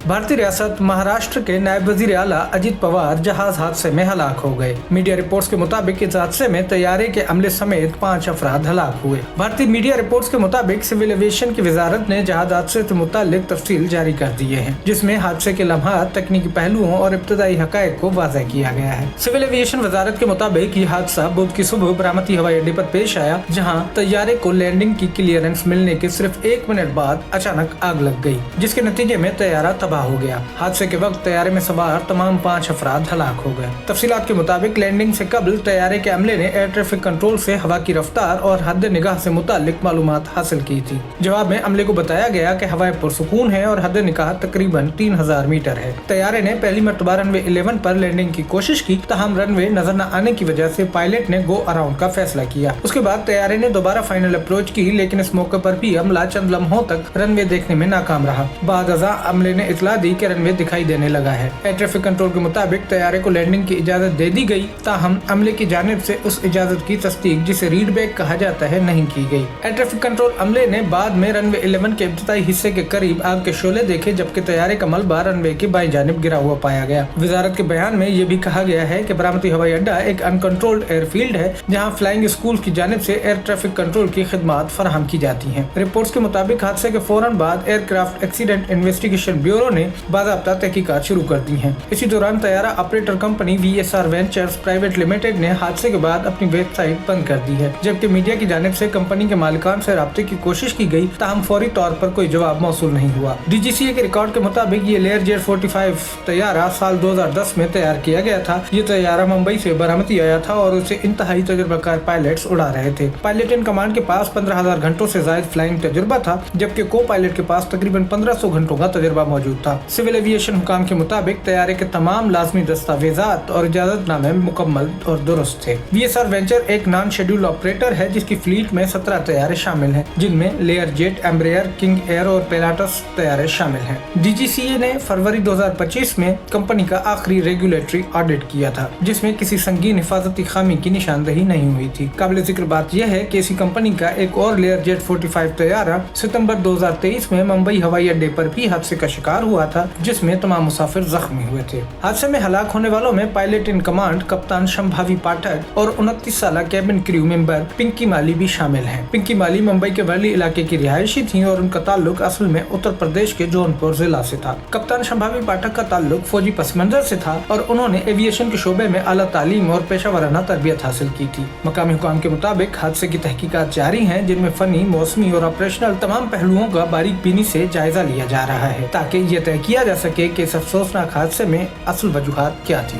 भारतीय रियासत महाराष्ट्र के नायब वजीर आला अजित पवार जहाज हादसे में हलाक हो गए। मीडिया रिपोर्ट्स के मुताबिक इस हादसे में तैयारे के अमले समेत 5 अफराद हलाक हुए। भारतीय मीडिया रिपोर्ट्स के मुताबिक सिविल एविएशन की वजारत ने जहाज हादसे से मुतालिक तफसील जारी कर दिए हैं, जिसमें हादसे के लम्हात, तकनीकी पहलुओं और इब्तदाई हकायक को वाज़ेह किया गया है। सिविल एविएशन वजारत के मुताबिक ये हादसा बुध की सुबह बरामती हवाई अड्डे पर पेश आया, जहाँ तैयारे को लैंडिंग की क्लियरेंस मिलने के सिर्फ 1 मिनट बाद अचानक आग लग गई, जिसके नतीजे में तैयारा तबाह हो गया। हादसे के वक्त तैयारे में सवार तमाम 5 अफराद हलाक हो गए। तफसीलात के मुताबिक लैंडिंग से कबल तैयारे के अमले ने एयर ट्रैफिक कंट्रोल से हवा की रफ्तार और हद निगाह से मुतालिक मालूमात हासिल की थी। जवाब में अमले को बताया गया कि हवाएं पुरसुकून है और हद निगाह तकरीबन 3000 मीटर है। तैयारे ने पहली मरतबा रनवे 11 पर लैंडिंग की कोशिश की, तहम रनवे नजर न आने की वजह से पायलट ने गो अराउंड का फैसला किया। उसके बाद तैयारे ने दोबारा फाइनल अप्रोच की, लेकिन इस मौके पर भी अमला चंद लम्हों तक रनवे देखने में नाकाम रहा। बाद अज़ा अमले ने इतला दी कि रनवे दिखाई देने लगा है। एयर ट्रैफिक कंट्रोल के मुताबिक तैयारे को लैंडिंग की इजाजत दे दी गई, ताहम अमले की जानिब से उस इजाजत की तस्दीक, जिसे रीड बैक कहा जाता है, नहीं की गई। एयर ट्रैफिक कंट्रोल अमले ने बाद में रनवे 11 के इब्तिदाई हिस्से के करीब आग के शोले देखे, जबकि तैयारे का मलबा रनवे की बाईं जानिब गिरा हुआ पाया गया। वजारत के बयान में ये भी कहा गया है कि बरामती हवाई अड्डा एक अनकंट्रोल्ड एयरफील्ड है, जहाँ फ्लाइंग स्कूल की जानिब से एयर ट्रैफिक कंट्रोल की खिदमात फराहम की जाती हैं। रिपोर्ट्स के मुताबिक हादसे के फौरन बाद एयरक्राफ्ट एक्सीडेंट इन्वेस्टिगेशन ब्यूरो ने बाज़ाब्ता तहकीकात शुरू कर दी हैं। इसी दौरान तैयारा operator company VSR ventures private limited ने हादसे के बाद अपनी वेबसाइट बंद कर दी है, जबकि मीडिया की जानिब से कंपनी के मालिकान से राब्ते की कोशिश की गई, ताहम फौरी तौर पर कोई जवाब मौसूल नहीं हुआ। DGCA के रिकॉर्ड के मुताबिक ये लेयर जेट 45 तैयारा साल 2010 में तैयार किया गया था। ये तैयारा मुंबई से बरामदी आया था और उसे इंतहाई तजुर्बाकार पायलट्स उड़ा रहे थे। पायलट इन कमांड के पास 15,000 घंटों से ज्यादा फ्लाइंग तजुर्बा था, जबकि को पायलट के पास तकरीबन 1500 घंटों का तजुर्बा मौजूद था। सिविल एविएशन हुकाम के मुताबिक तैयारे के तमाम लाजमी दस्तावेजात और इजाजतनामे मुकम्मल और दुरुस्त थे। VSR वेंचर एक नॉन शेड्यूल ऑपरेटर है, जिसकी फ्लीट में 17 तैयारे शामिल हैं, जिनमें layer jet, Embraer, king air और पेलाटस तैयारे शामिल हैं। DGCA ने फरवरी 2025 में कंपनी का आखिरी रेगुलेटरी ऑडिट किया था, जिसमें किसी संगीन हिफाजती खामी की निशानदही नहीं हुई थी। काबिल जिक्र बात यह है कि इसी कंपनी का एक और लेयर जेट 45 तैयारा सितंबर 2023 में मुंबई हवाई अड्डे पर भी हादसे का शिकार हुआ था, जिसमें तमाम मुसाफिर जख्मी हुए थे। हादसे में हलाक होने वालों में पायलट इन कमांड कप्तान शंभावी पाठक और 29 साल कैबिन क्रू मेंबर पिंकी माली भी शामिल हैं। पिंकी माली मुंबई के वर्ली इलाके की रिहायशी थी और उनका ताल्लुक असल में उत्तर प्रदेश के जौनपुर जिला से था। कप्तान शंभावी पाठक का ताल्लुक फौजी पस मंजर से था और उन्होंने एविएशन के शोबे में आला तालीम और पेशा वराना तरबियत हासिल की थी। मकामी हुकाम के मुताबिक हादसे की तहकीकात जारी हैं, जिनमें फनी, मौसमी और ऑपरेशनल तमाम पहलुओं का बारीक बीनी से जायजा लिया जा रहा है, ताकि ये तय किया जा सके कि इस अफसोसनाक हादसे में असल वजूहात क्या थी।